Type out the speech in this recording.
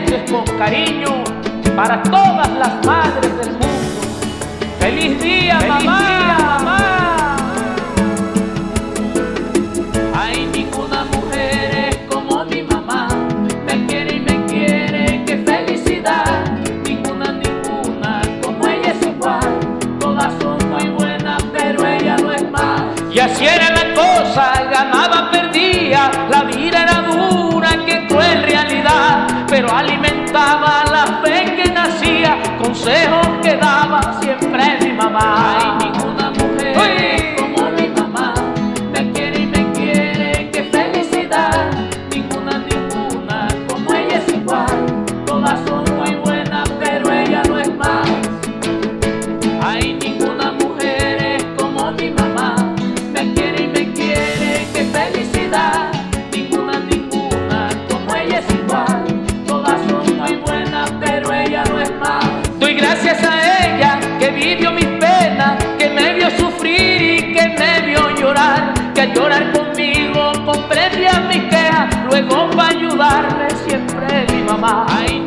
Esto es con cariño para todas las madres del mundo. ¡Feliz día, mamá! Hay ninguna mujer es como mi mamá. Me quiere y me quiere, qué felicidad. Ninguna como ella es igual. Todas son muy buenas, pero ella no es más. Y así era la cosa, ganaba, perdía. La vida era dura, qué cruel realidad. Pero alimentaba la fe que nacía, consejos que daba siempre mi mamá. Hay ninguna mujer como mi mamá. Me quiere y me quiere, qué felicidad. Ninguna como ella es igual. Todas son muy buenas, pero ella no es más. Hay ninguna mujer es como mi mamá. Me quiere y me quiere, qué felicidad. Ninguna como ella es igual. Todas son muy buenas, pero ella no es más. Doy gracias a ella que vivió mis penas, que me vio sufrir y que me vio llorar, que al llorar conmigo comprendía mis quejas, luego para ayudarme siempre mi mamá. Ay,